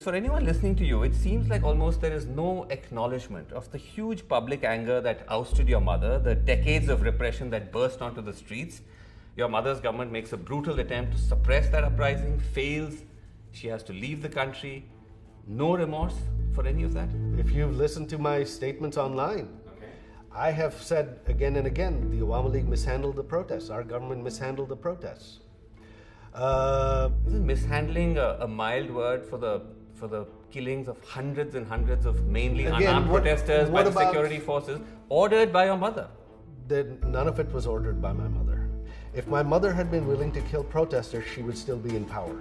For anyone listening to you, it seems like almost there is no acknowledgement of the huge public anger that ousted your mother, the decades of repression that burst onto the streets. Your mother's government makes a brutal attempt to suppress that uprising, fails, she has to leave the country. No remorse for any of that? If you've listened to my statements online, I have said again and again, the Awami League mishandled the protests. Our government mishandled the protests. Isn't mishandling a mild word for the killings of hundreds and hundreds of mainly unarmed protesters by the security forces, ordered by your mother? None of it was ordered by my mother. If my mother had been willing to kill protesters, she would still be in power.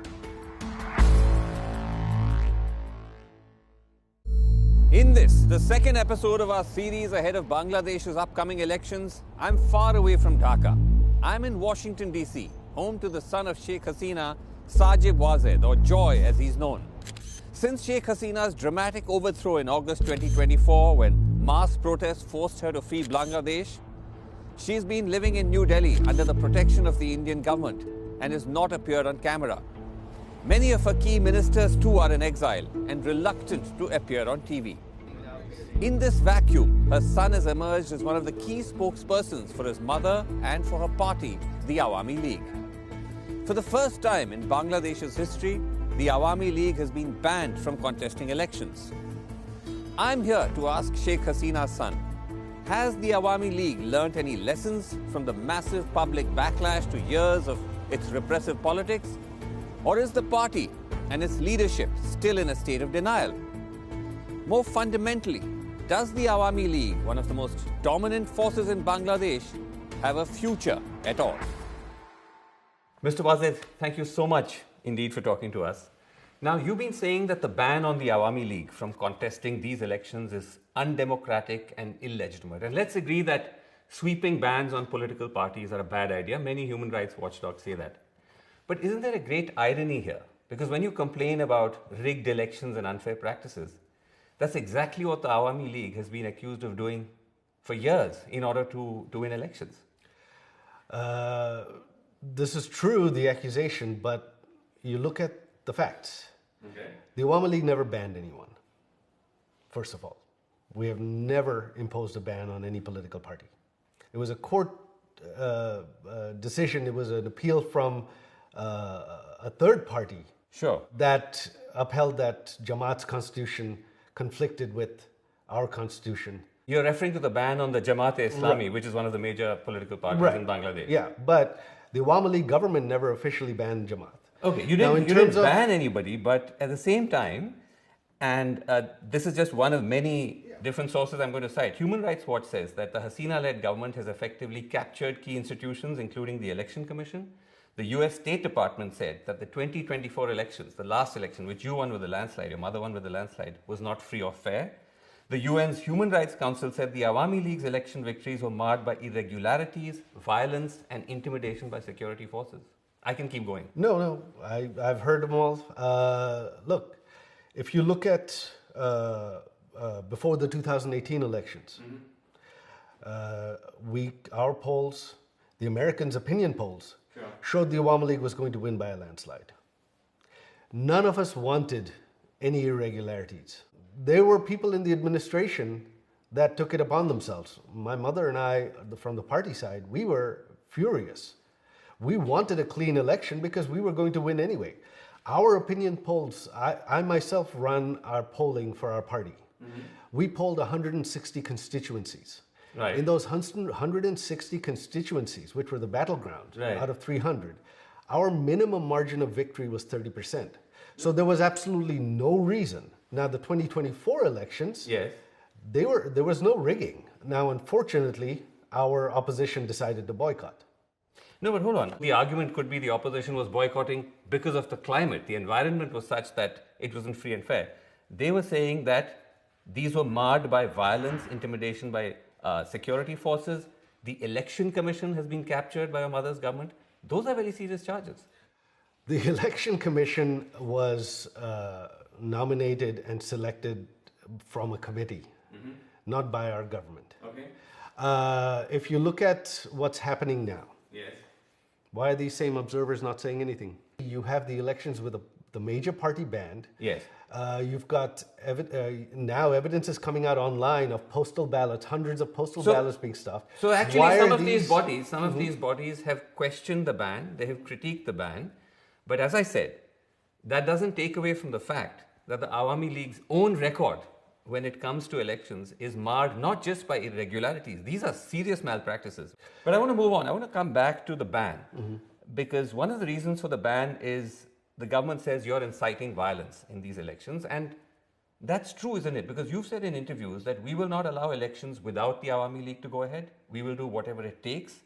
In this, the second episode of our series ahead of Bangladesh's upcoming elections, I'm far away from Dhaka. I'm in Washington, D.C., home to the son of Sheikh Hasina, Sajib Wazed, or Joy as he's known. Since Sheikh Hasina's dramatic overthrow in August 2024, when mass protests forced her to flee Bangladesh, she's been living in New Delhi under the protection of the Indian government and has not appeared on camera. Many of her key ministers too are in exile and reluctant to appear on TV. In this vacuum, her son has emerged as one of the key spokespersons for his mother and for her party, the Awami League. For the first time in Bangladesh's history, the Awami League has been banned from contesting elections. I'm here to ask Sheikh Hasina's son, has the Awami League learnt any lessons from the massive public backlash to years of its repressive politics? Or is the party and its leadership still in a state of denial? More fundamentally, does the Awami League, one of the most dominant forces in Bangladesh, have a future at all? Mr. Wazed, thank you so much indeed for talking to us. Now, you've been saying that the ban on the Awami League from contesting these elections is undemocratic and illegitimate. And let's agree that sweeping bans on political parties are a bad idea. Many human rights watchdogs say that. But isn't there a great irony here? Because when you complain about rigged elections and unfair practices, that's exactly what the Awami League has been accused of doing for years in order to win elections. This is true, the accusation, but you look at the facts. Okay. The Awami League never banned anyone, first of all. We have never imposed a ban on any political party. It was a court decision, it was an appeal from a third party that upheld that Jamaat's constitution conflicted with our constitution. You're referring to the ban on the Jamaat-e-Islami, which is one of the major political parties in Bangladesh. Yeah, but the Awami League government never officially banned Jamaat. Okay, you didn't ban anybody, but at the same time, and this is just one of many different sources I'm going to cite. Human Rights Watch says that the Hasina-led government has effectively captured key institutions, including the Election Commission. The US State Department said that the 2024 elections, the last election, which you won with a landslide, your mother won with a landslide, was not free or fair. The UN's Human Rights Council said the Awami League's election victories were marred by irregularities, violence, and intimidation by security forces. I can keep going. No, I've heard them all. Look, if you look at before the 2018 elections, our polls, the Americans' opinion polls, showed the Awami League was going to win by a landslide. None of us wanted any irregularities. There were people in the administration that took it upon themselves. My mother and I, from the party side, we were furious. We wanted a clean election because we were going to win anyway. Our opinion polls, I myself run our polling for our party. Mm-hmm. We polled 160 constituencies. Right. In those 160 constituencies, which were the battleground out of 300, our minimum margin of victory was 30%. So there was absolutely no reason. Now, the 2024 elections, there was no rigging. Now, unfortunately, our opposition decided to boycott. No, but hold on. The argument could be the opposition was boycotting because of the climate. The environment was such that it wasn't free and fair. They were saying that these were marred by violence, intimidation by security forces. The Election Commission has been captured by your mother's government. Those are very serious charges. The Election Commission was nominated and selected from a committee, not by our government. Okay. If you look at what's happening now, why are these same observers not saying anything? You have the elections with the major party banned. Yes. You've got now evidence is coming out online of postal ballots, hundreds of postal ballots being stuffed. So actually, Why some are of these bodies have questioned the ban. They have critiqued the ban. But as I said, that doesn't take away from the fact that the Awami League's own record when it comes to elections is marred not just by irregularities. These are serious malpractices. But I want to move on. I want to come back to the ban. Because one of the reasons for the ban is the government says you're inciting violence in these elections. And that's true, isn't it? Because you've said in interviews that we will not allow elections without the Awami League to go ahead. We will do whatever it takes.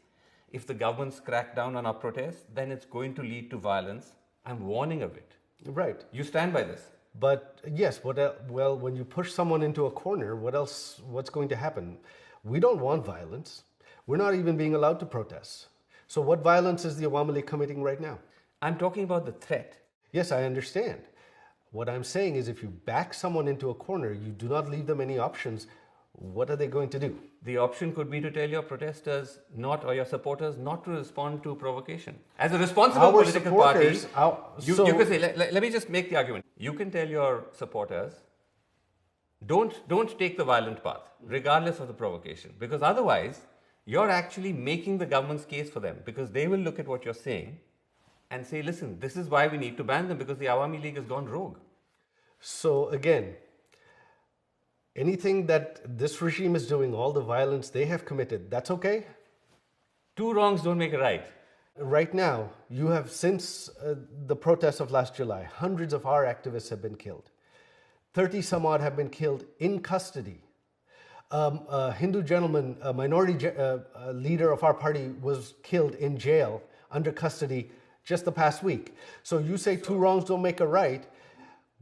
If the government's crack down on our protests, then it's going to lead to violence. I'm warning of it. Right. You stand by this. But yes, well, when you push someone into a corner, what's going to happen? We don't want violence. We're not even being allowed to protest. So what violence is the Awami League committing right now? I'm talking about the threat. Yes, I understand. What I'm saying is if you back someone into a corner, you do not leave them any options, what are they going to do? The option could be to tell your protesters or your supporters not to respond to provocation. As a responsible political party, you can say, let me just make the argument. You can tell your supporters, don't take the violent path, regardless of the provocation, because otherwise you're actually making the government's case for them, because they will look at what you're saying and say, listen, this is why we need to ban them, because the Awami League has gone rogue. So again, anything that this regime is doing, all the violence they have committed, that's okay? Two wrongs don't make a right. Right now, you have, since the protests of last July, hundreds of our activists have been killed. 30 some odd have been killed in custody. A Hindu gentleman, a minority leader of our party, was killed in jail under custody just the past week. So you say two wrongs don't make a right.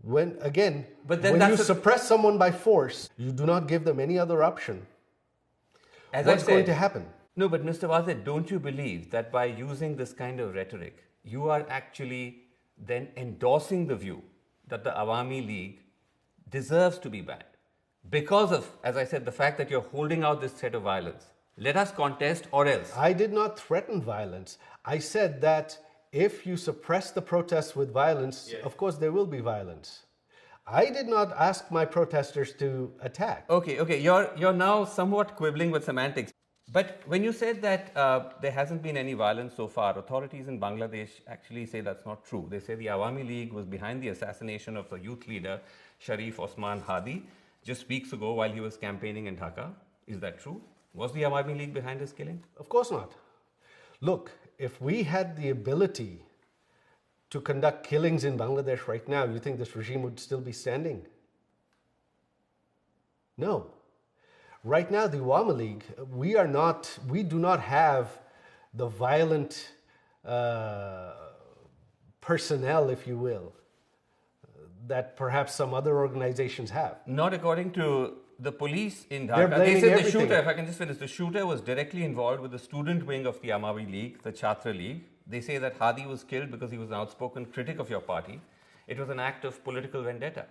When you suppress someone by force, you do not give them any other option. What's going to happen? No, but Mr. Wazir, don't you believe that by using this kind of rhetoric, you are actually then endorsing the view that the Awami League deserves to be banned? Because of, as I said, the fact that you're holding out this threat of violence. Let us contest or else. I did not threaten violence. I said that if you suppress the protests with violence, of course there will be violence. I did not ask my protesters to attack. Okay. You're now somewhat quibbling with semantics. But when you said that there hasn't been any violence so far, authorities in Bangladesh actually say that's not true. They say the Awami League was behind the assassination of the youth leader Sharif Osman Hadi just weeks ago while he was campaigning in Dhaka. Is that true? Was the Awami League behind his killing? Of course not. Look, if we had the ability to conduct killings in Bangladesh right now, you think this regime would still be standing? No. Right now, the Awami League, we do not have the violent personnel, if you will, that perhaps some other organizations have. Not according to the police in Dhaka. They said the shooter, if I can just finish, the shooter was directly involved with the student wing of the Awami League, the Chhatra League. They say that Hadi was killed because he was an outspoken critic of your party. It was an act of political vendetta.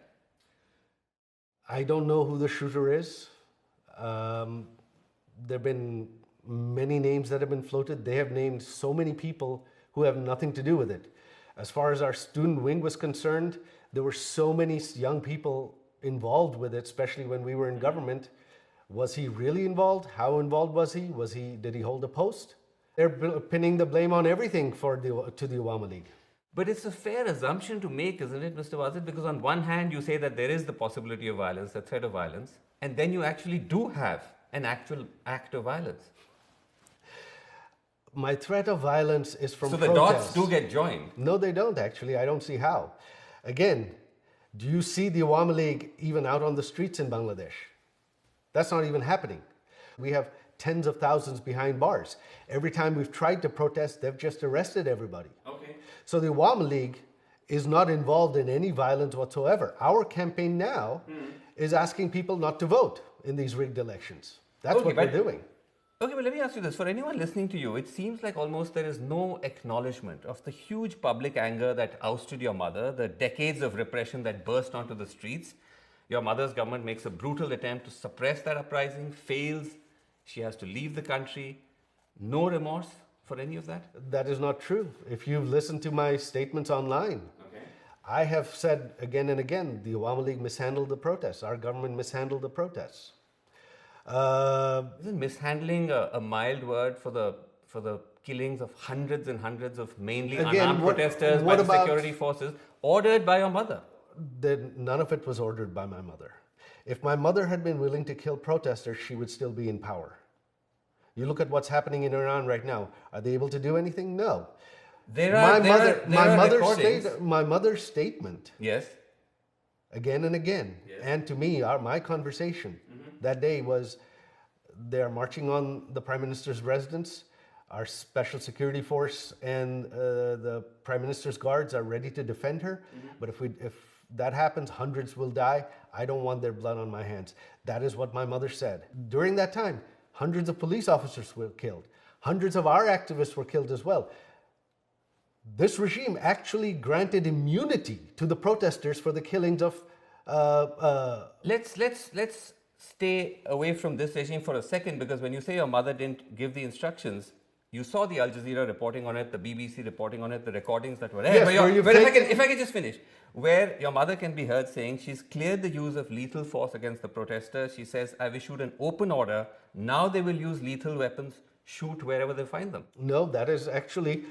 I don't know who the shooter is. There have been many names that have been floated. They have named so many people who have nothing to do with it. As far as our student wing was concerned, there were so many young people involved with it, especially when we were in government. Was he really involved? How involved was he? Did he hold a post? They're pinning the blame on everything to the Awami League. But it's a fair assumption to make, isn't it, Mr. Wazir? Because on one hand, you say that there is the possibility of violence, the threat of violence, and then you actually do have an actual act of violence. My threat of violence is from protests. So the dots do get joined? No, they don't actually. I don't see how. Again, do you see the Awami League even out on the streets in Bangladesh? That's not even happening. We have tens of thousands behind bars. Every time we've tried to protest, they've just arrested everybody. Okay. So the Awami League is not involved in any violence whatsoever. Our campaign now is asking people not to vote in these rigged elections. That's what we're doing. Okay, but let me ask you this. For anyone listening to you, it seems like almost there is no acknowledgement of the huge public anger that ousted your mother, the decades of repression that burst onto the streets. Your mother's government makes a brutal attempt to suppress that uprising, fails. She has to leave the country. No remorse for any of that? That is not true. If you've listened to my statements online, I have said again and again, the Awami League mishandled the protests. Our government mishandled the protests. Isn't mishandling a mild word for the killings of hundreds and hundreds of mainly Again, unarmed protesters by the security forces, ordered by your mother? None of it was ordered by my mother. If my mother had been willing to kill protesters, she would still be in power. You look at what's happening in Iran right now. Are they able to do anything? No. My mother's statement. Yes. Again and again, yes. And to me, my conversation that day was, they're marching on the Prime Minister's residence. Our special security force and the Prime Minister's guards are ready to defend her. But if that happens, hundreds will die. I don't want their blood on my hands. That is what my mother said. During that time, hundreds of police officers were killed. Hundreds of our activists were killed as well. This regime actually granted immunity to the protesters for the killings of... Let's stay away from this regime for a second, because when you say your mother didn't give the instructions, you saw the Al Jazeera reporting on it, the BBC reporting on it, the recordings that were there. Yes, if I can just finish, where your mother can be heard saying she's cleared the use of lethal force against the protesters. She says, I've issued an open order. Now they will use lethal weapons, shoot wherever they find them. No, that is actually,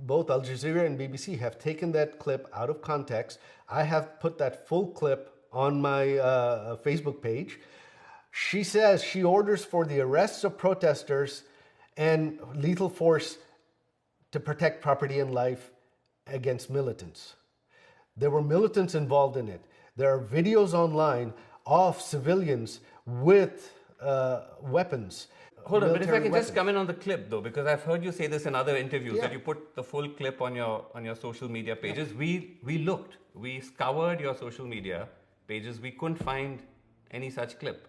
both Al Jazeera and BBC have taken that clip out of context. I have put that full clip on my Facebook page. She says she orders for the arrests of protesters and lethal force to protect property and life against militants. There were militants involved in it. There are videos online of civilians with weapons. Hold on, but if I can just come in on the clip though, because I've heard you say this in other interviews, that you put the full clip on your social media pages. We scoured your social media pages, we couldn't find any such clip.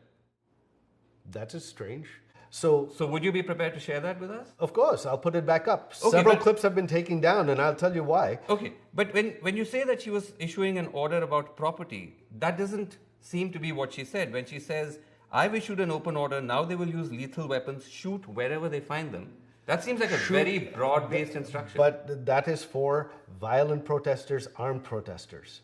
That is strange. So would you be prepared to share that with us? Of course, I'll put it back up. Okay, Several clips have been taken down, and I'll tell you why. Okay, but when you say that she was issuing an order about property, that doesn't seem to be what she said. When she says, I've issued an open order, now they will use lethal weapons, shoot wherever they find them. That seems like a very broad-based instruction. But that is for violent protesters, armed protesters,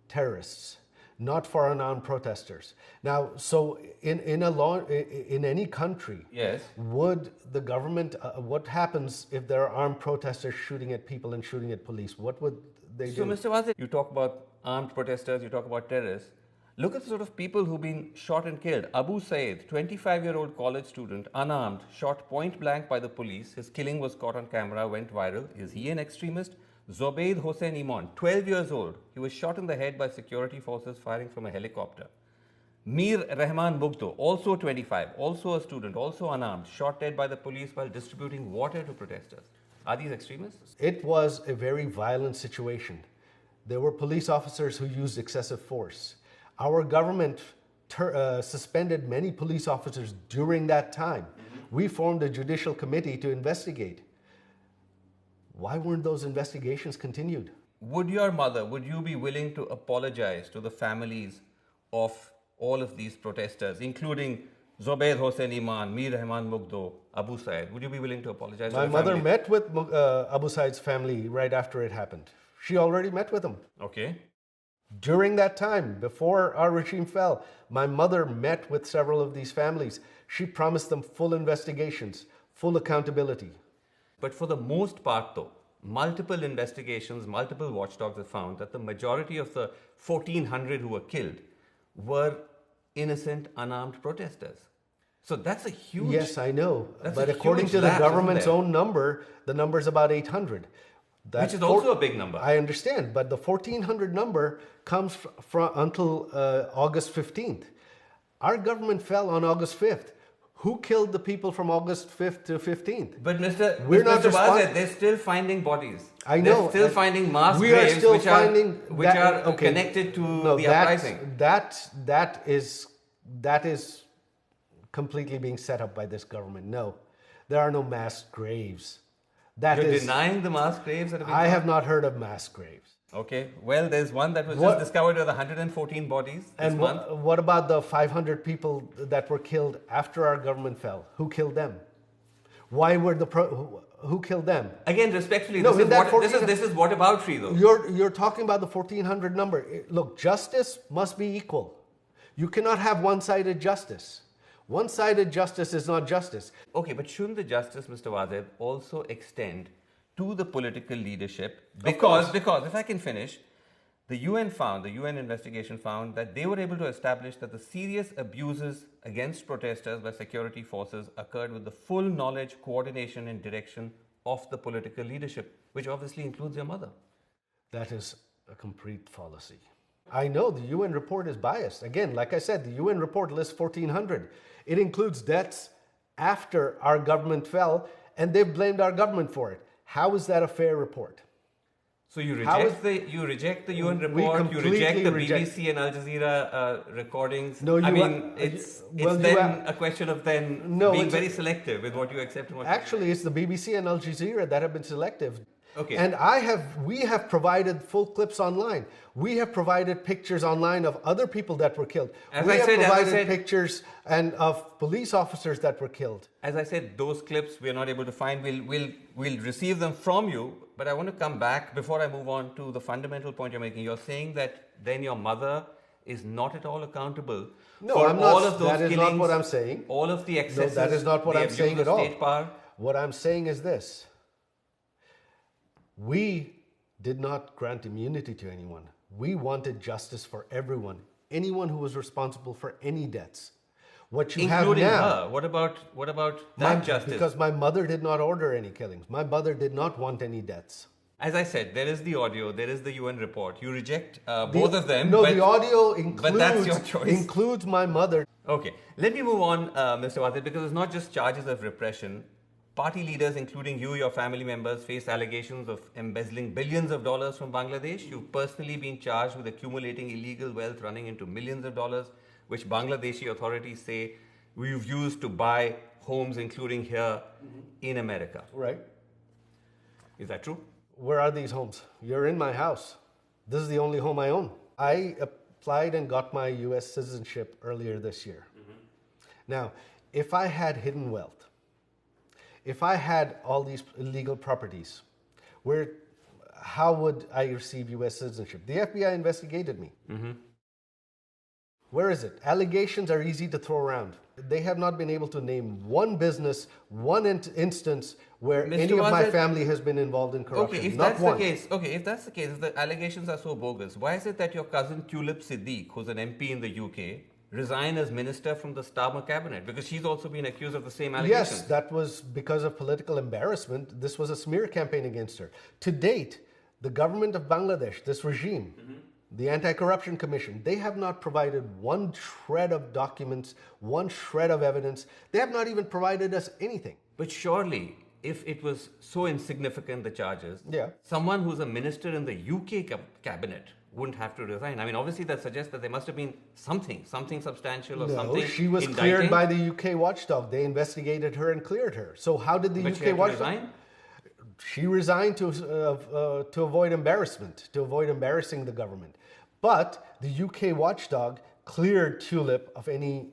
terrorists, not for unarmed protesters. Now, so in any country, yes, would the government, what happens if there are armed protesters shooting at people and shooting at police? What would they do? So, Mr. Wazir, you talk about armed protesters, you talk about terrorists. Look at the sort of people who've been shot and killed. Abu Saeed, 25-year-old college student, unarmed, shot point blank by the police. His killing was caught on camera, went viral. Is he an extremist? Zobaid Hossein Iman, 12 years old. He was shot in the head by security forces firing from a helicopter. Mir Rahman Mugdo, also 25, also a student, also unarmed, shot dead by the police while distributing water to protesters. Are these extremists? It was a very violent situation. There were police officers who used excessive force. Our government suspended many police officers during that time. We formed a judicial committee to investigate. Why weren't those investigations continued? Would you be willing to apologize to the families of all of these protesters, including Zobaid Hossein Iman, Mir Rahman Mugdo, Abu Saeed? Would you be willing to apologize to the My mother families? met with Abu Saeed's family right after it happened. She already met with them. Okay. During that time, before our regime fell, my mother met with several of these families. She promised them full investigations, full accountability. But for the most part, though, multiple investigations, multiple watchdogs have found that the majority of the 1,400 who were killed were innocent, unarmed protesters. So that's a huge... Yes, I know. That's but a according huge to the lapse, government's isn't there? own number, the number is about 800. Which is also a big number. I understand, but the 1,400 number comes from until August 15th. Our government fell on August 5th. Who killed the people from August 5th to 15th? But Mr. not Wazir, they're still finding bodies. I know. They're still finding mass we are graves still which finding are connected to the uprising. That is completely being set up by this government. No, there are no mass graves. You're denying the mass graves that have been I found? have not heard of mass graves. Okay. Well, there's one that was just discovered with 114 bodies this month. What about the 500 people that were killed after our government fell? Who killed them? Why were who killed them? Again, respectfully, No, this, is in that what, this is whataboutery, though. You're talking about the 1400 number. Look, justice must be equal. You cannot have one-sided justice. One-sided justice is not justice. Okay, but shouldn't the justice, Mr. Wazeb, also extend to the political leadership? Because if I can finish, the UN investigation found that they were able to establish that the serious abuses against protesters by security forces occurred with the full knowledge, coordination, and direction of the political leadership, which obviously includes your mother. That is a complete fallacy. I know the UN report is biased. Again, like I said, the UN report lists 1,400. It includes deaths after our government fell, and they've blamed our government for it. How is that a fair report? So you reject the UN report, you reject the BBC and Al Jazeera recordings. No, it's then a question of being very selective with what you accept and what actually, it's the BBC and Al Jazeera that have been selective. Okay. And we have provided full clips online. We have provided pictures online of other people that were killed. We have provided pictures and of police officers that were killed. As I said, those clips we are not able to find. We'll receive them from you. But I want to come back before I move on to the fundamental point you're making. You're saying that then your mother is not at all accountable for I'm not, all of those that is killings, not what I'm saying. All of the excesses. No, that is not what I'm saying at all. State power. What I'm saying is this. We did not grant immunity to anyone. We wanted justice for everyone, anyone who was responsible for any deaths. What you including have now, her. What about that justice? Because my mother did not order any killings. My mother did not want any deaths. As I said, there is the audio, there is the UN report. You reject both of them. No, the audio includes, but that's your choice. Includes my mother. Okay, let me move on, Mr. Wazeb, because it's not just charges of repression. Party leaders, including you, your family members, face allegations of embezzling billions of dollars from Bangladesh. You've personally been charged with accumulating illegal wealth running into millions of dollars, which Bangladeshi authorities say we've used to buy homes, including here in America. Right. Is that true? Where are these homes? You're in my house. This is the only home I own. I applied and got my US citizenship earlier this year. Now, if I had hidden wealth, if I had all these illegal properties, how would I receive US citizenship? The FBI investigated me. Where is it? Allegations are easy to throw around. They have not been able to name one business, one instance where Mr. any of my Wazeb, family has been involved in corruption. Okay, if that's the case, if the allegations are so bogus, why is it that your cousin Tulip Siddique, who's an MP in the UK, resigned as minister from the Starmer cabinet? Because she's also been accused of the same allegations. Yes, that was because of political embarrassment. This was a smear campaign against her. To date, the government of Bangladesh, this regime, the Anti-Corruption Commission, they have not provided one shred of documents, one shred of evidence. They have not even provided us anything. But surely, if it was so insignificant, the charges, someone who's a minister in the UK cabinet wouldn't have to resign. I mean, obviously that suggests that there must have been something substantial or something. No, she was cleared by the UK watchdog. They investigated her and cleared her. So how did the UK watchdog resign? She resigned to avoid embarrassment, to avoid embarrassing the government. But the UK watchdog cleared Tulip of any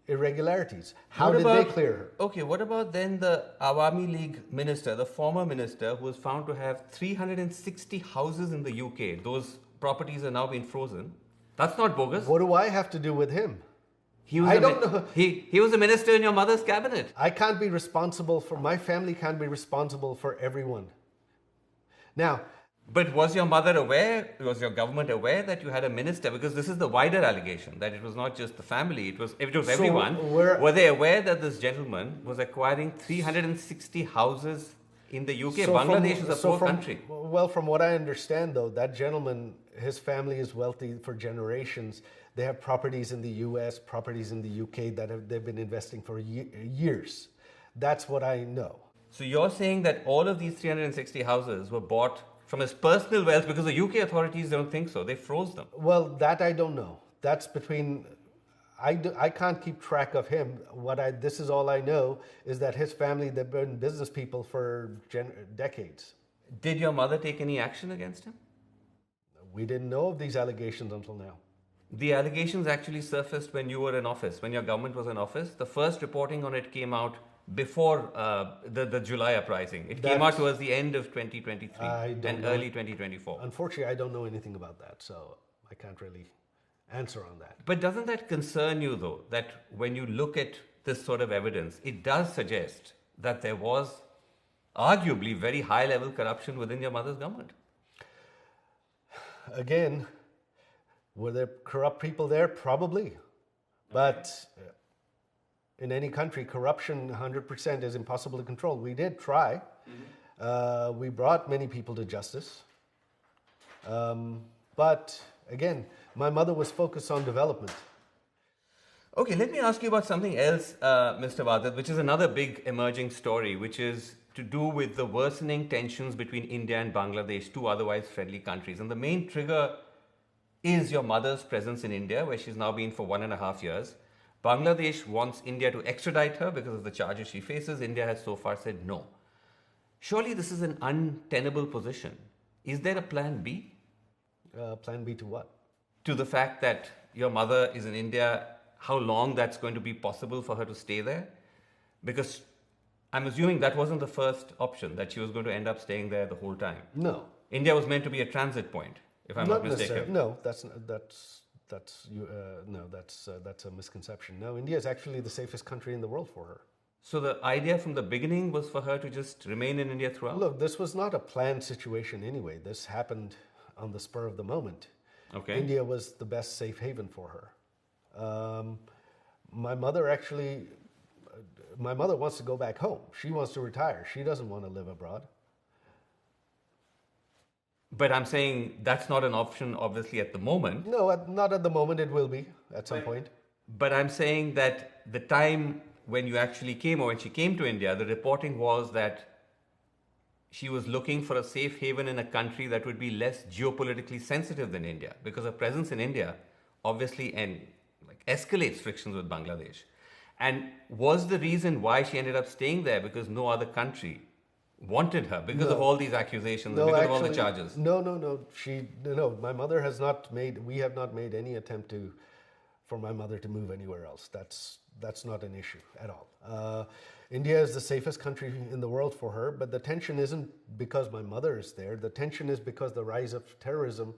irregularities. How did they clear her? Okay, what about then the Awami League minister, the former minister, who was found to have 360 houses in the UK? Those properties are now being frozen. That's not bogus. What do I have to do with him? I don't know. He was a minister in your mother's cabinet. I can't be responsible for, my family can't be responsible for everyone. Now, but was your mother aware, was your government aware that you had a minister? Because this is the wider allegation, that it was not just the family, it was everyone. Were they aware that this gentleman was acquiring 360 houses in the UK? Bangladesh is a poor country. Well, from what I understand, though, that gentleman, his family is wealthy for generations. They have properties in the US, properties in the UK that they've been investing for years. That's what I know. So you're saying that all of these 360 houses were bought from his personal wealth, because the UK authorities don't think so. They froze them. Well, that I don't know. That's between... I can't keep track of him. This is all I know is that his family, they've been business people for decades. Did your mother take any action against him? We didn't know of these allegations until now. The allegations actually surfaced when you were in office, when your government was in office. The first reporting on it came out before the July uprising? It came out towards the end of 2023 and early 2024. Unfortunately, I don't know anything about that, so I can't really answer on that. But doesn't that concern you, though, that when you look at this sort of evidence, it does suggest that there was arguably very high-level corruption within your mother's government? Again, were there corrupt people there? Probably. But in any country, corruption 100% is impossible to control. We did try. We brought many people to justice. But again, my mother was focused on development. Okay, let me ask you about something else, Mr. Wadat, which is another big emerging story, which is to do with the worsening tensions between India and Bangladesh, two otherwise friendly countries. And the main trigger is your mother's presence in India, where she's now been for 1.5 years. Bangladesh wants India to extradite her because of the charges she faces. India has so far said no. Surely this is an untenable position. Is there a plan B? Plan B to what? To the fact that your mother is in India, how long that's going to be possible for her to stay there? Because I'm assuming that wasn't the first option, that she was going to end up staying there the whole time. No. India was meant to be a transit point, if I'm not mistaken. No, that's a misconception. No, India is actually the safest country in the world for her. So the idea from the beginning was for her to just remain in India throughout? Look, this was not a planned situation anyway. This happened on the spur of the moment. Okay. India was the best safe haven for her. My mother wants to go back home. She wants to retire. She doesn't want to live abroad. But I'm saying that's not an option, obviously, at the moment. No, not at the moment. It will be at some point. But I'm saying that the time when you actually came, or when she came to India, the reporting was that she was looking for a safe haven in a country that would be less geopolitically sensitive than India, because her presence in India obviously escalates frictions with Bangladesh. And was the reason why she ended up staying there because no other country wanted her because of all these accusations, because of all the charges? No. My mother has not made. We have not made any attempt for my mother to move anywhere else. That's not an issue at all. India is the safest country in the world for her, but the tension isn't because my mother is there. The tension is because the rise of terrorism.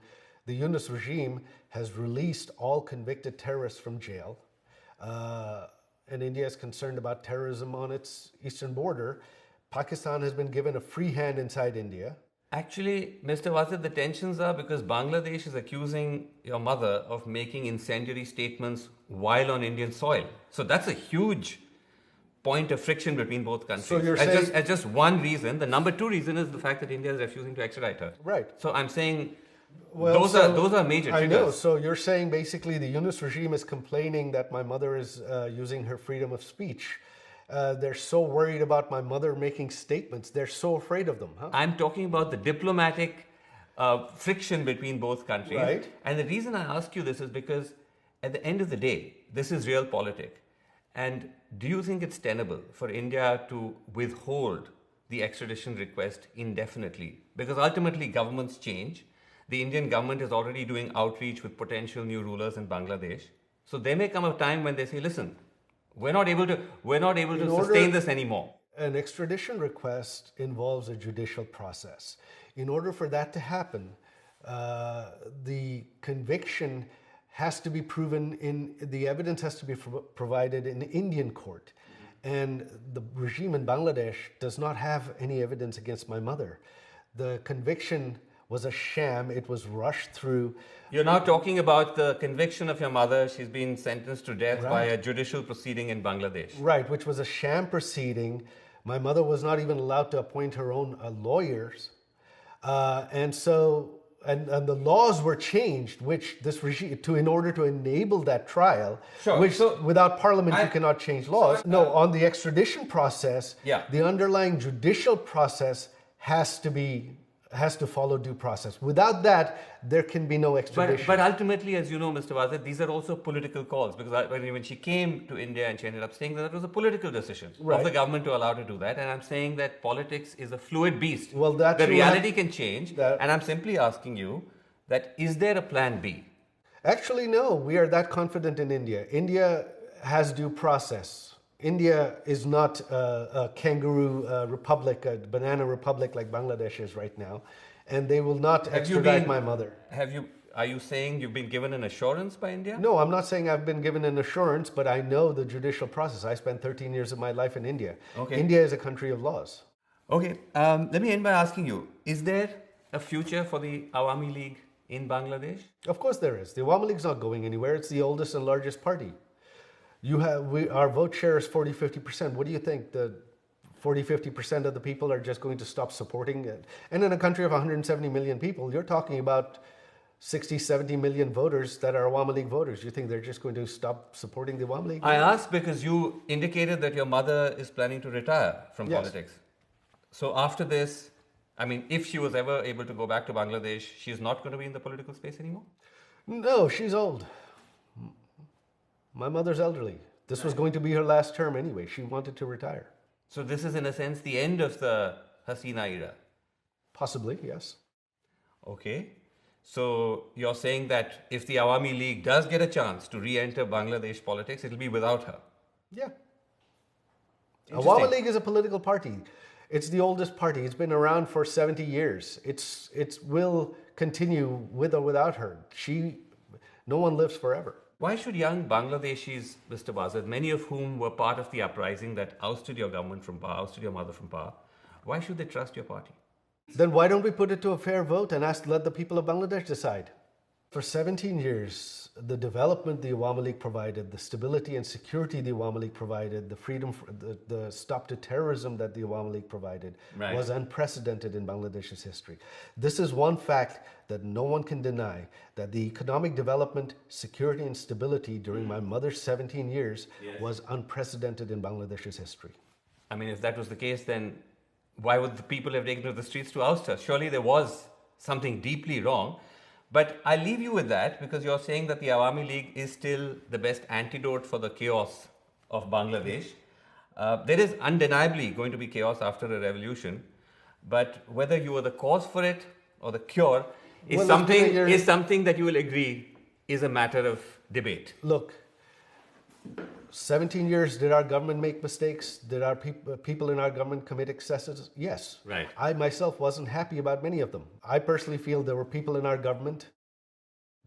The Yunus regime has released all convicted terrorists from jail, and India is concerned about terrorism on its eastern border. Pakistan has been given a free hand inside India. Actually, Mr. Wasit, the tensions are because Bangladesh is accusing your mother of making incendiary statements while on Indian soil. So that's a huge point of friction between both countries. So you're as just one reason. The number two reason is the fact that India is refusing to extradite her. Right. So I'm saying those are major triggers. I know. So you're saying basically the Yunus regime is complaining that my mother is using her freedom of speech. They're so worried about my mother making statements. They're so afraid of them. Huh? I'm talking about the diplomatic friction between both countries. Right. And the reason I ask you this is because at the end of the day, this is realpolitik. And do you think it's tenable for India to withhold the extradition request indefinitely? Because ultimately governments change. The Indian government is already doing outreach with potential new rulers in Bangladesh. So there may come a time when they say, listen, we're not able to sustain this anymore. An extradition request involves a judicial process. In order for that to happen, the conviction has to be proven the evidence has to be provided in Indian court. And the regime in Bangladesh does not have any evidence against my mother. The conviction was a sham. It was rushed through. You're now talking about the conviction of your mother. She's been sentenced to death by a judicial proceeding in Bangladesh. Right, which was a sham proceeding. My mother was not even allowed to appoint her own lawyers. And the laws were changed, which this regime, in order to enable that trial, without parliament you cannot change laws. On the extradition process, the underlying judicial process has to follow due process. Without that, there can be no extradition. But ultimately, as you know, Mr. Wazir, these are also political calls, because when she came to India and she ended up staying there, that was a political decision of the government to allow her to do that. And I'm saying that politics is a fluid beast. Well, the reality can change. And I'm simply asking you that, is there a plan B? Actually, no. We are that confident in India. India has due process. India is not a kangaroo republic, a banana republic like Bangladesh is right now, and they will not extradite my mother. Are you saying you've been given an assurance by India? No, I'm not saying I've been given an assurance, but I know the judicial process. I spent 13 years of my life in India. Okay. India is a country of laws. Okay, let me end by asking you, is there a future for the Awami League in Bangladesh? Of course there is. The Awami League is not going anywhere. It's the oldest and largest party. Our vote share is 40-50%. What do you think? The 40-50% of the people are just going to stop supporting it? And in a country of 170 million people, you're talking about 60-70 million voters that are Awami League voters. You think they're just going to stop supporting the Awami League? I asked because you indicated that your mother is planning to retire from politics. So after this, I mean, if she was ever able to go back to Bangladesh, she's not going to be in the political space anymore? No, she's old. My mother's elderly. This was going to be her last term anyway. She wanted to retire. So this is, in a sense, the end of the Hasina era? Possibly, yes. Okay. So you're saying that if the Awami League does get a chance to re-enter Bangladesh politics, it'll be without her? Yeah. Awami League is a political party. It's the oldest party. It's been around for 70 years. It will continue with or without her. No one lives forever. Why should young Bangladeshis, Mr. Bazad, many of whom were part of the uprising that ousted your government from power, ousted your mother from power, why should they trust your party? Then why don't we put it to a fair vote and let the people of Bangladesh decide? For 17 years, the development the Awami League provided, the stability and security the Awami League provided, the freedom, the stop to terrorism that the Awami League provided was unprecedented in Bangladesh's history. This is one fact that no one can deny, that the economic development, security and stability during my mother's 17 years was unprecedented in Bangladesh's history. I mean, if that was the case, then why would the people have taken to the streets to oust her? Surely there was something deeply wrong. But I leave you with that because you're saying that the Awami League is still the best antidote for the chaos of Bangladesh. There is undeniably going to be chaos after a revolution, but whether you are the cause for it or the cure is something that you will agree is a matter of debate. Look, 17 years, did our government make mistakes? Did our people in our government commit excesses? Yes. Right. I myself wasn't happy about many of them. I personally feel there were people in our government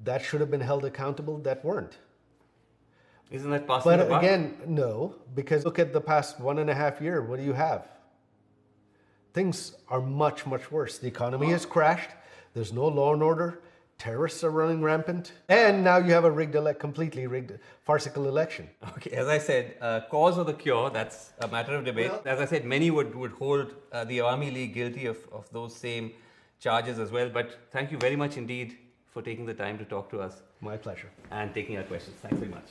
that should have been held accountable that weren't. Isn't that possible? But again, no, because look at the past 1.5 years. What do you have? Things are much, much worse. The economy has crashed. There's no law and order. Terrorists are running rampant. And now you have a completely rigged, farcical election. Okay, as I said, cause or the cure, that's a matter of debate. As I said, many would hold the Awami League guilty of those same charges as well. But thank you very much indeed for taking the time to talk to us. My pleasure. And taking our questions. Thanks very much.